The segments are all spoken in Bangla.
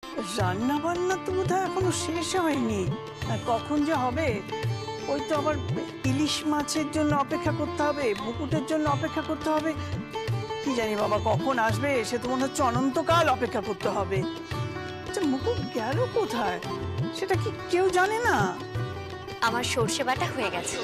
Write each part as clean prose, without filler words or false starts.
রান্না বান্না তো বোধহয় এখনো শেষ হয়নি, আর কখন যে হবে। ওই তো আবার ইলিশ মাছের জন্য অপেক্ষা করতে হবে, মুকুটের জন্য অপেক্ষা করতে হবে। কি জানি বাবা কখন আসবে, সে তো মনে হচ্ছে অনন্তকাল অপেক্ষা করতে হবে। আচ্ছা মুকুট গেল কোথায় সেটা কি কেউ জানে না? আমার সর্ষে বাটা হয়ে গেছে।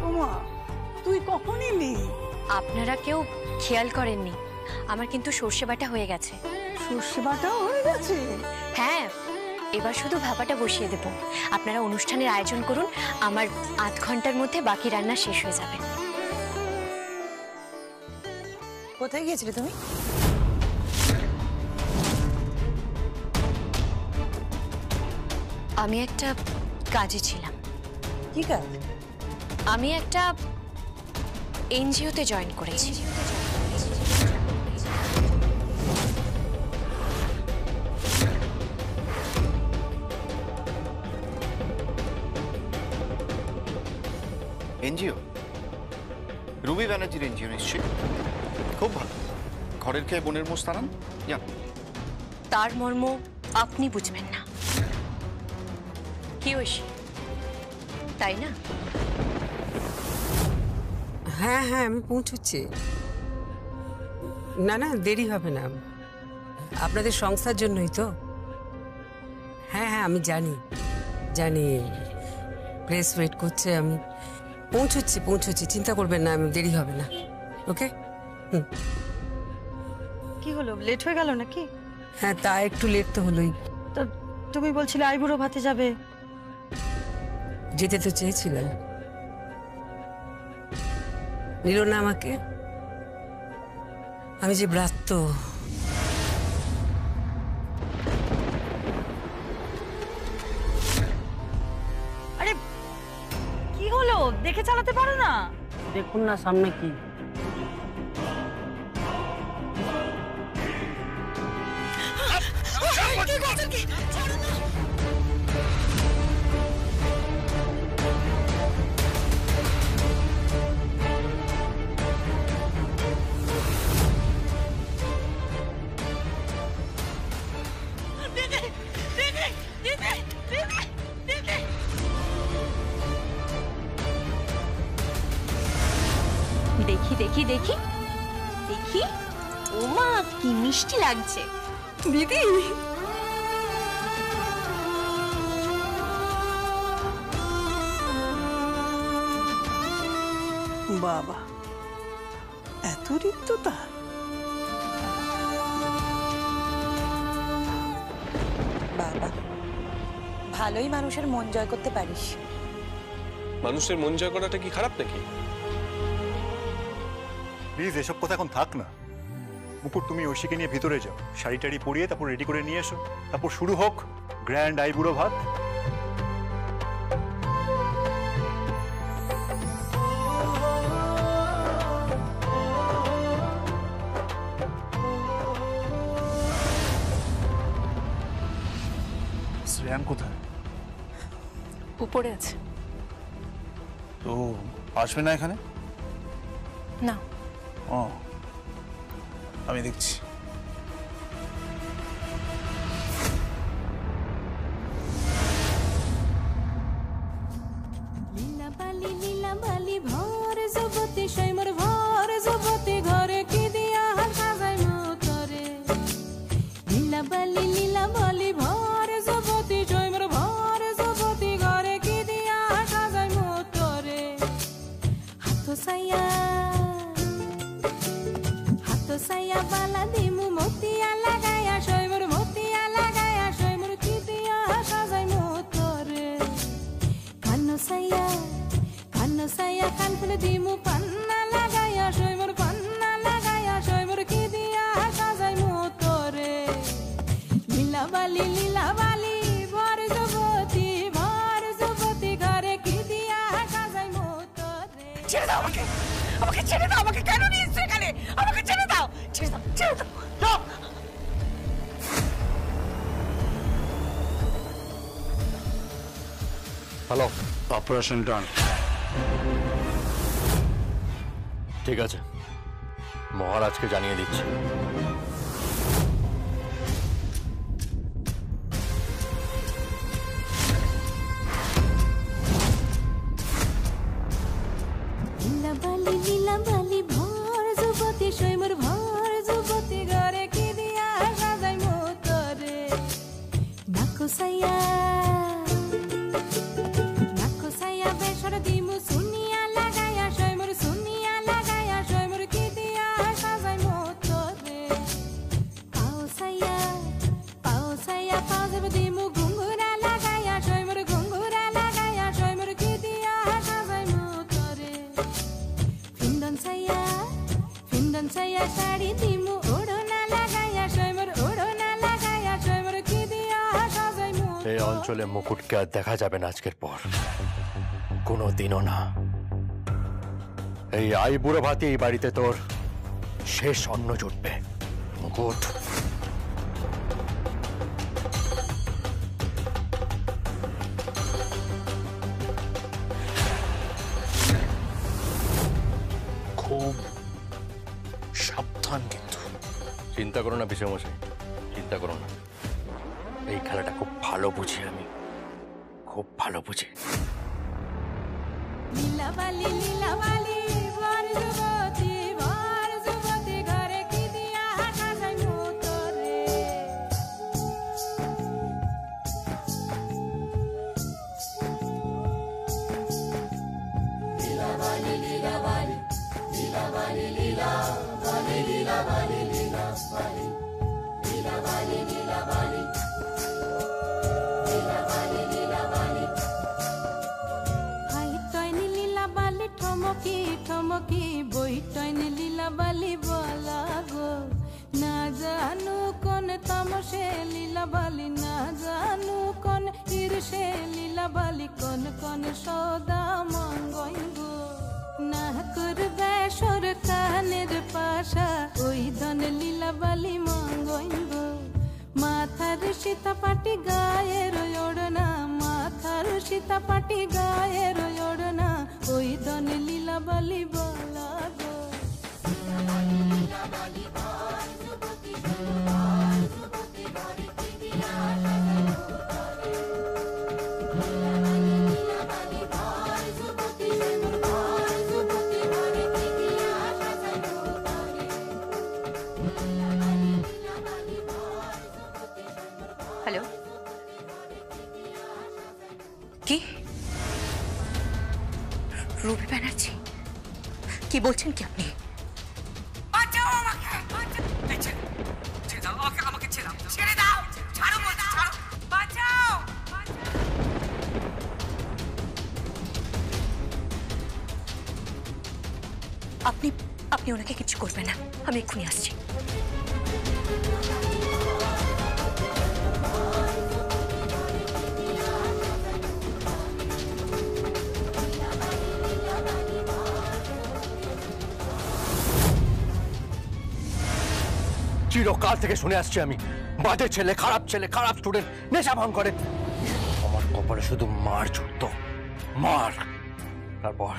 ওমা, তুই কখন এলি? আপনারা কেউ খেয়াল করেননি, আমার কিন্তু সর্ষে বাটা হয়ে গেছে। সর্ষে বাটাও হয়ে গেছে? হ্যাঁ, এবার শুধু ভাপাটা বসিয়ে দেব। আপনারা অনুষ্ঠানের আয়োজন করুন, আমার আধ ঘন্টার মধ্যে বাকি রান্না শেষ হয়ে যাবে। কোথায় গিয়েছিলে তুমি? আমি একটা কাজে ছিলাম। কি কাজ? আমি একটা এনজিওতে জয়েন করেছি। এনজিও? রুবি ব্যানার্জির এনজিও নিশ্চয়ই। খুব ভালো, ঘরের খেয়ে বোনের মোস্তানান। তার মর্ম আপনি বুঝবেন না, কি ঐশী, তাই না? হ্যাঁ হ্যাঁ, আমি পৌঁছচ্ছি। না না, দেরি হবে না, আপনাদের সংস্থার জন্যই তো। হ্যাঁ হ্যাঁ, আমি জানি জানি, প্রেস ওয়েট করছে। আমি পৌঁছচ্ছি, চিন্তা করবেন না, আমি দেরি হবে না। ওকে। কি হলো, লেট হয়ে গেল নাকি? হ্যাঁ, তা একটু লেট তো হলোই। তো তুমি বলছিলে আইবুড়ো ভাতে যাবে। যেতে তো চেয়েছিলেন, নিল না আমাকে। আমি যে ব্রাত্য। আরে কি হলো, দেখে চালাতে পারো না? দেখুন না সামনে কি। দেখি দেখি দেখি দেখি, ওমা কি মিষ্টি লাগছে দিদি। বাবা, এত রিক্ততা! বাবা, ভালোই মানুষের মন জয় করতে পারিস। মানুষের মন জয় করাটা কি খারাপ নাকি? প্লিজ এসব কথা এখন থাক না। মুকুট, তুমি ঐশীকে নিয়ে ভিতরে যাও, শাড়ি টাড়ি পরিয়ে তারপর রেডি করে নিয়ে এসো, তারপর শুরু হোক গ্র্যান্ড আইবুড়ো ভাত। শ্রেয়ান কোথায়? উপরে আছে। তো আসবে না এখানে? না, ও, আমি দেখছি। ছেড়ে দাও আমাকে, আমাকে ছেড়ে দাও, আমাকে কেন নিয়ে এসছো এখানে? আমাকে ছেড়ে দাও, ছেড়ে দাও, ছেড়ে দাও। হ্যালো, অপারেশন ডান। ঠিক আছে, মহারাজকে জানিয়ে দিচ্ছি। লীলা বালি ভর যুবতী সৈমর ভর যুবতী ঘরে কি দিয়া সাজাই মোতরে নাকুসাইয়া বেসর দিমু সুনিয়া লাগায়া সৈমর কি দিয়া সাজাই মোতরে পাউসাইয়া পাউসাইব দিমু ঘুঙ্গুরা লাগায়া সৈমর কি দিয়া সাজাই মোতরে ফিন্দন সাইয়া শাড়ি দিমু ওড়না লাগায়া সৈমর কি দিয়া সাজাই মোতরে। এই অঞ্চলে মুকুটকে আর দেখা যাবে না আজকের পর, কোনোদিনও না। এই আই বুড়ো ভাতি এই বাড়িতে তোর শেষ অন্ন জুটবে। মুকুট, খুব সাবধান কিন্তু। চিন্তা করো না পিসেমশাই, চিন্তা করো না। এই খেলাটা খুব ভালো বুঝি আমি, খুব ভালো বুঝি। লীলা বালি ভর যুবতী ঘরে কি দিয়া সাজাই মোতরে ঠমকি বইটয়নি লীলা বালি বলা গো না জানু কোন তামসে লীলা বালি না জানু কোন ঈর্ষে লীলা বালি কোন সদা মঙ্গই গো না করবে সর কানের পাশা ওই ধন লীলা বালি মঙ্গই গো মাথার সীতাপাটি গায়ের ওড়না মাথার সীতাপাটি গায়ের ওড়না ওই ধন লীলা বালি বলা গো হ্যালো, কি রুবি ব্যানার্জি? কি বলছেন কি আপনি? বাঁচাও আমাকে, ছেড়ে দাও আমাকে, ছেড়ে দাও, ছাড়ো বলছি, ছাড়ো, বাঁচাও। আপনি ওনাকে কিছু করবেন না, আমি এক্ষুনি আসছি। চিরকাল থেকে শুনে আসছি আমি, বাজে ছেলে, খারাপ স্টুডেন্ট, নেশা ভাঙ করে। আমার কপালে শুধু মার জুটতো, মার। তারপর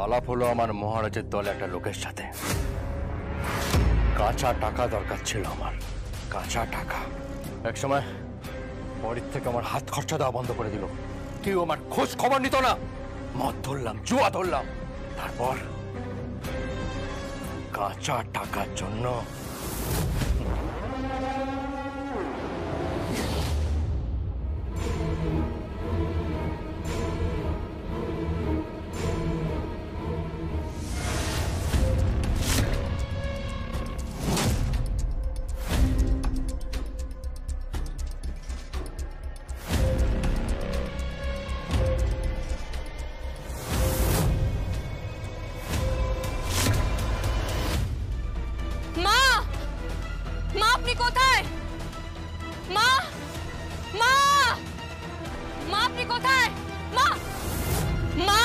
আলাপ হলো আমার মহারাজের দলে একটা লোকের সাথে। কাঁচা টাকা দরকার ছিল আমার, কাঁচা টাকা। এক সময় বাড়ির থেকে আমার হাত খরচা দেওয়া বন্ধ করে দিল। কেউ আমার খোঁজ খবর নিত না। মদ ধরলাম, জুয়া ধরলাম। তারপর কাঁচা টাকার জন্য আপনি কোথায়? মা, মা, মা আপনি কোথায়? মা, মা,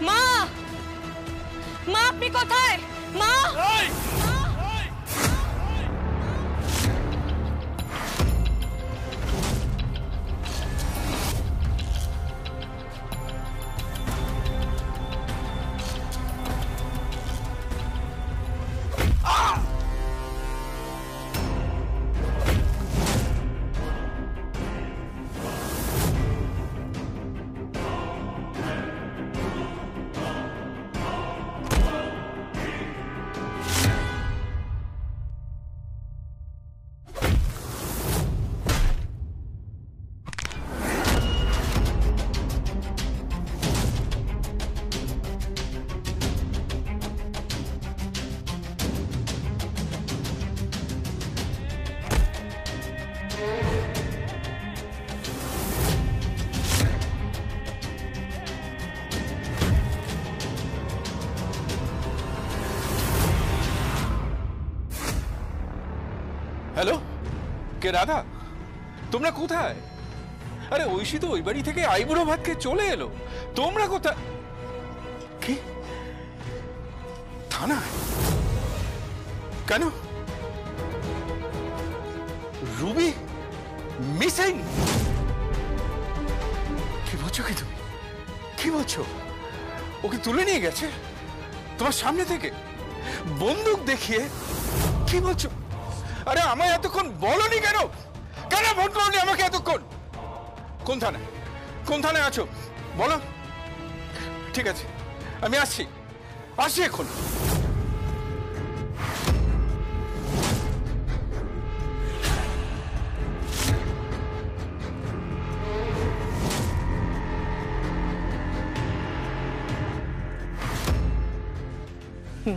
মা, মা আপনি কোথায়? মা, হ্যালো, কে রাধা? তোমরা কোথায়? আরে ঐশী তো ওই বাড়ি থেকে আইবুড়ো ভাত খেয়ে চলে এলো। তোমরা কোথায়? কি থানা? কেন? Ruby missing? কি বলছো? কি তুমি কি বলছো? ওকে তুলে নিয়ে গেছে তোমার সামনে থেকে বন্দুক দেখিয়ে? কি বলছো? আরে আমায় এতক্ষণ বলনি কেন? কেন ফোন করনি আমাকে এতক্ষণ? কোন থানায়? কোন থানায় আছো বলো। ঠিক আছে, আমি আসছি এখন।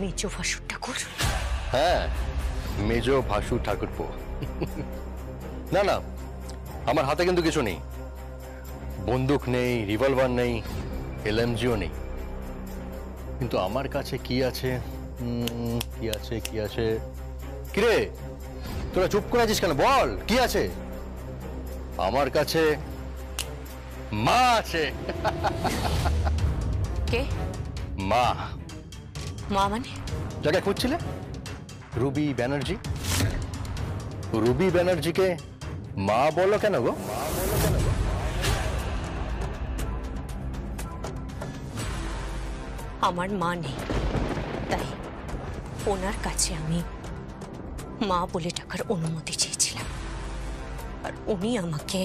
মেজো ভাসুর ঠাকুর? হ্যাঁ, মেজো ভাসু ঠাকুরপো। না না, আমার হাতে কিন্তু কিছু নেই। বন্দুক নেই, রিভলভার নেই, এলএমজিও নেই। কিন্তু আমার কাছে কি আছে? কি আছে? কিরে, তোরা চুপ করে আছিস কেন? বল, কি আছে? আমার কাছে মা আছে। কে মা? মা মানে? যাকে খুঁজছিলে, রুবি ব্যানার্জি। রুবি ব্যানার্জিকে মা বলো কেন গো? আমার মা নেই, তাই ওনার কাছে আমি মা বলে ডাকার অনুমতি চেয়েছিলাম, আর উনি আমাকে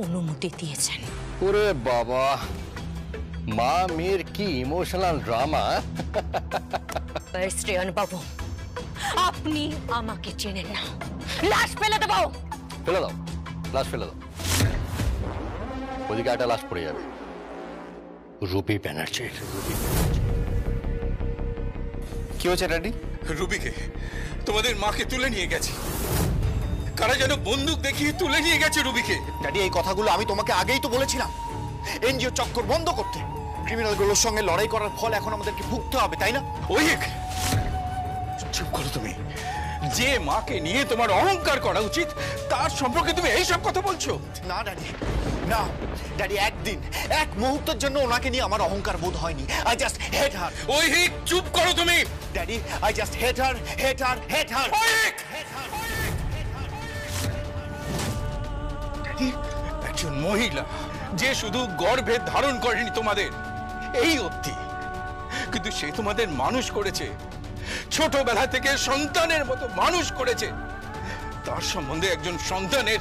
অনুমতি দিয়েছেন। ওরে বাবা, মা মেয়ের কি ইমোশনাল ড্রামা! শ্রেয়ন বাবু, আপনি আমাকে চেনেন না। লাশ ফেলে দেবো। ফেলে দাও, লাশ ফেলে দাও। ওদিকে একটা লাশ পড়ে যাবে, রুবি ব্যানার্জির। কি হয়েছে ড্যাডি? রুবিকে তোমাদের মাকে তুলে নিয়ে গেছে। কারা যেন বন্দুক দেখিয়ে তুলে নিয়ে গেছে রুবিকে। ড্যাডি, এই কথাগুলো আমি তোমাকে আগেই তো বলেছিলাম। এনজিও চক্কর বন্ধ করতে, ক্রিমিনালগুলোর সঙ্গে লড়াই করার ফল এখন আমাদেরকে ভুগতে হবে, তাই না? ওই চুপ করো তুমি। যে মাকে নিয়ে তোমার অহংকার করা উচিত, তার সম্পর্কে তুমি এইসব কথা বলছো? না ড্যাডি, না ড্যাডি, এক মুহূর্তের জন্য ওনাকে নিয়ে আমার অহংকার বোধ হয়নি। আই জাস্ট হেট হার। ওই চুপ করো তুমি। Daddy, I just hate her. Daddy, একজন মহিলা যে শুধু গর্ভে ধারণ করেনি তোমাদের এই অবধি, কিন্তু সে তোমাদের মানুষ করেছে, ছোটবেলা থেকে সন্তানের মতো মানুষ করেছে। তার সম্বন্ধে একজন সন্তানের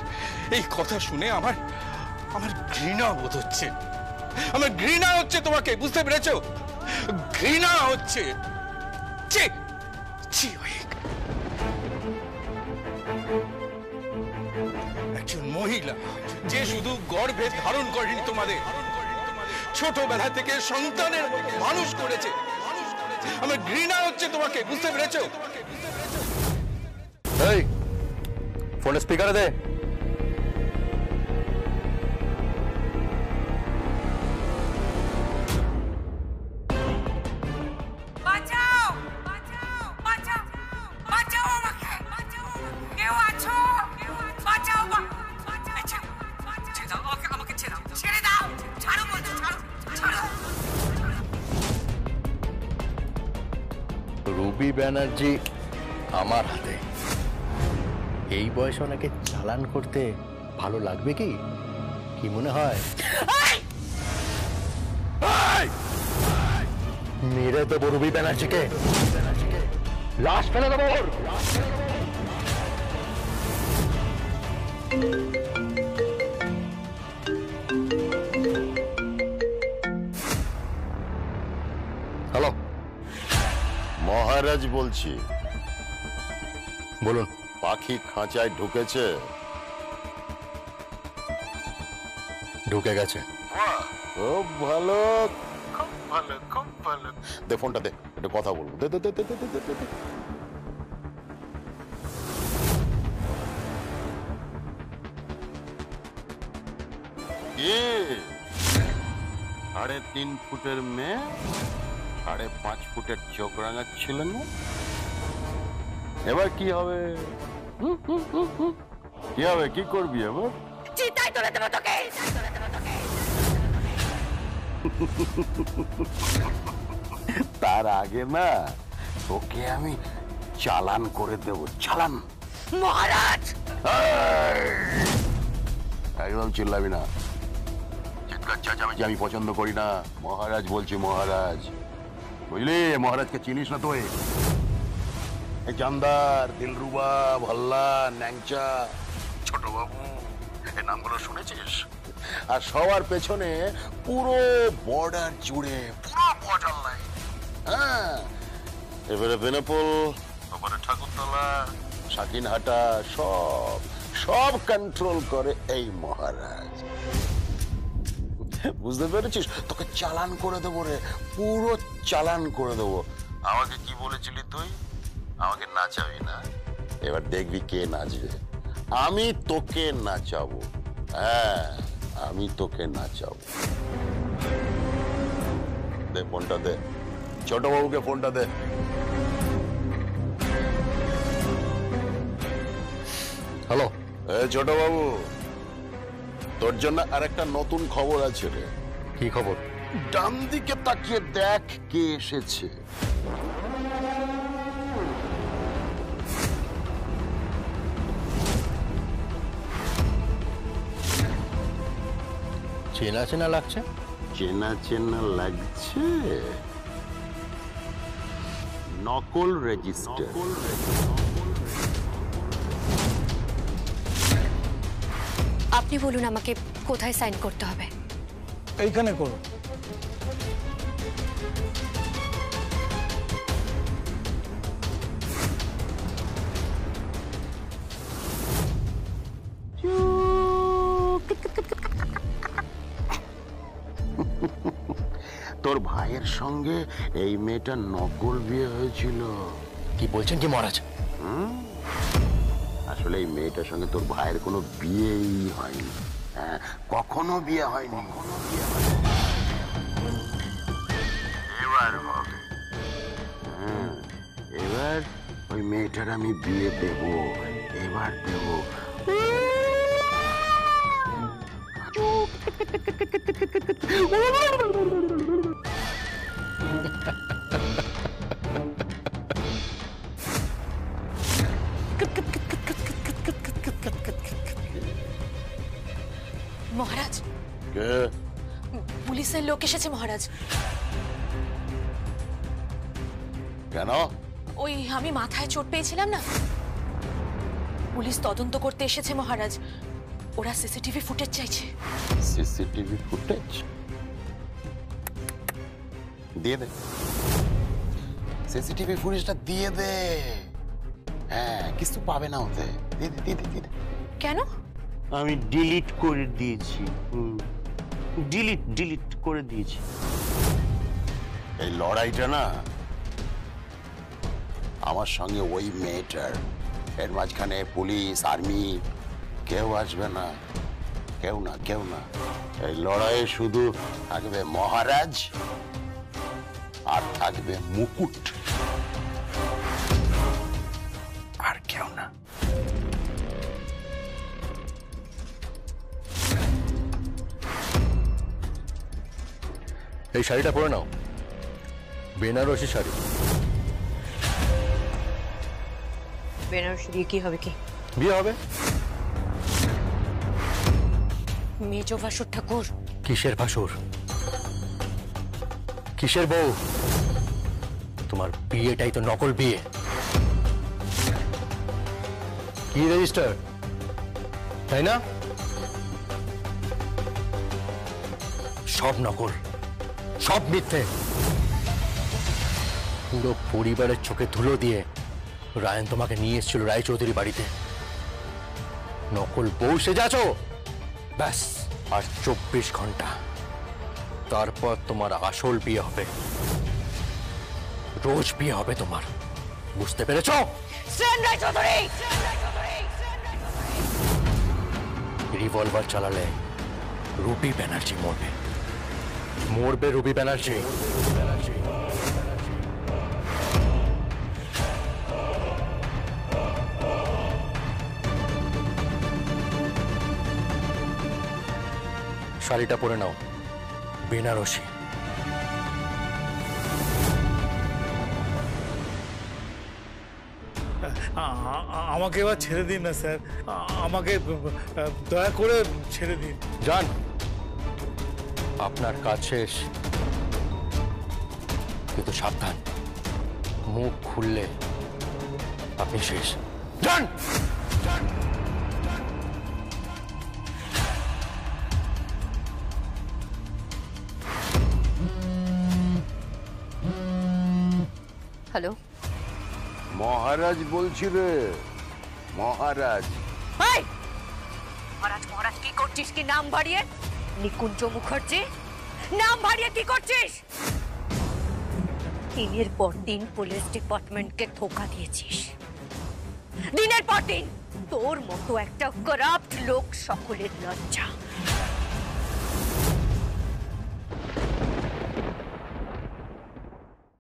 এই কথা শুনে আমার ঘৃণা বোধ হচ্ছে। আমার ঘৃণা হচ্ছে তোমাকে, বুঝতে পেরেছো? ঘৃণা হচ্ছে। একজন মহিলা যে শুধু গর্ভে ধারণ করেনি তোমাদের, ছোটবেলা থেকে সন্তানের মতো মানুষ করেছে। আমার ঘৃণা হচ্ছে তোমাকে, বুঝতে পেরেছো? এই ফোনে স্পিকারে দে। রুবি ব্যানার্জি আমার হাতে। এই বয়সে ওনাকে চালান করতে ভালো লাগবে কি? কি মনে হয়? মেরে দেবো রুবি ব্যানার্জিকে, লাশ ফেলে দেবো। হ্যালো, মহারাজ বলছি। বলুন। পাখি খাঁচায় ঢুকেছে? ঢুকে গেছে। খুব ভালো, খুব ভালো, খুব ভালো। দে ফোনটা দে, একটু কথা বলবো। দে দে দে দে দে দে দে। 3.5 ফুটের মেয়ে 5.5 ফুটের চোখ রাঙাচ্ছিল না? এবার কি হবে? কি হবে, কি করবি এবার? চিতাই তুলে দেবো তোকে। তার আগে না তোকে আমি চালান করে দেব, চালান। মহারাজ একদম চিল্লাবি না, চিৎকার চেঁচামেচি আমি পছন্দ করি না। মহারাজ বলছি, মহারাজ, বুঝলি? মহারাজকে চিনিস না তুই? জামদার, দিলরুবা, ভল্লা, ন্যাংচা, ছোট বাবু, এই নামগুলো শুনেছিস? আর সবার পেছনে পুরো বর্ডার জুড়ে পুরো বর্ডার লাইন। হ্যাঁ, এবারে বেনাপোল, ওপারে ঠাকুরতলা, সাকিনহাটা, সব কন্ট্রোল করে এই মহারাজ। বুঝতে পেরেছিস? তোকে চালান করে দেবো রে, পুরো চালান করে দেবো। আমাকে কি বলেছিলি তুই? আমাকে নাচাবি না? এবার দেখবি কে নাচবে। আমি তোকে নাচাবো। হ্যাঁ, আমি তোকে নাচাবো। দে ফোনটা দে, ছোট বাবুকে ফোনটা দে। হ্যালো, ছোট বাবু, তোর জন্য আর একটা নতুন খবর আছে রে। কি খবর? ডান দিকে তাকিয়ে দেখ কে এসেছে। চেনা চেনা লাগছে। চেনা চেনা লাগছে? নকল রেজিস্টার। আপনি বলুন আমাকে কোথায় সাইন করতে হবে? এইখানে করো। তোর ভাইয়ের সঙ্গে এই মেয়েটার নকল বিয়ে হয়েছিল। কি বলছেন কি মহারাজ? আসলে এই মেয়েটার সঙ্গে তোর ভাইয়ের কোনো বিয়েই হয়নি। হ্যাঁ, কখনো বিয়ে হয়নি। এবার হবে। হ্যাঁ, এবার ওই মেয়েটার আমি বিয়ে দেব। এবার দেব। মহারাজ, কে? পুলিশের লোক এসেছে মহারাজ। কেন? ওই আমি মাথায় চোট পেয়েছিলাম না, পুলিশ তদন্ত করতে এসেছে মহারাজ। ওরা সিসিটিভি ফুটেজ চাইছে। সিসিটিভি ফুটেজ দিয়ে দে। সিসিটিভি ফুটেজটা দিয়ে দে। হ্যাঁ, কিছু পাবে না ওতে। দিয়ে দে, দিয়ে দে, দিয়ে দে। কেন? আমি ডিলিট করে দিয়েছি। ডিলিট করে দিয়েছি। এই লড়াইটা না আমার সঙ্গে ওই মেয়েটার, এর মাঝখানে পুলিশ, আর্মি কেউ আসবে না। কেউ না, কেউ না। এই লড়াইয়ে শুধু থাকবে মহারাজ আর থাকবে মুকুট, আর কেউ না। এই শাড়িটা পরে নাও, বেনারসি শাড়ি। বেনারসি দিয়ে কি হবে? কি বিয়ে হবে? মেজো ভাসুর ঠাকুর। কিসের ভাসুর? কিসের বউ? তোমার বিয়েটাই তো নকল বিয়ে। কি রেজিস্টার, তাই না? সব নকল, সব মিথ্যে। পুরো পরিবারের চোখে ধুলো দিয়ে রায়ন তোমাকে নিয়ে এসেছিল রায়চৌধুরী বাড়িতে। নকল বউ সেজেছো, ব্যাস। আর 24 ঘন্টা, তারপর তোমার আসল বিয়ে হবে। রোজ বিয়ে হবে তোমার, বুঝতে পেরেছো? রিভলভার চালালে রুবি ব্যানার্জি মরবে, মরবে রুবি ব্যানার্জি। শাড়িটা পরে নাও, বেনারসি। আমাকে এবার ছেড়ে দিন না স্যার, আমাকে দয়া করে ছেড়ে দিন। যান, আপনার কাজ শেষ, কিন্তু সাবধান, মুখ খুললে আপনি শেষ। যান। হ্যালো, মহারাজ বলছি রে, মহারাজ। মহারাজ মহারাজ কি করছিস? কি নাম বাড়িয়ে? নিকুঞ্জ মুখার্জি নাম বাড়িয়ে কি করছিস? দিনের পর দিন পুলিশ ডিপার্টমেন্টকে ধোকা দিয়েছিস, দিনের পর দিন। তোর মতো একটা করাপ্ট লোক সকলের লজ্জা।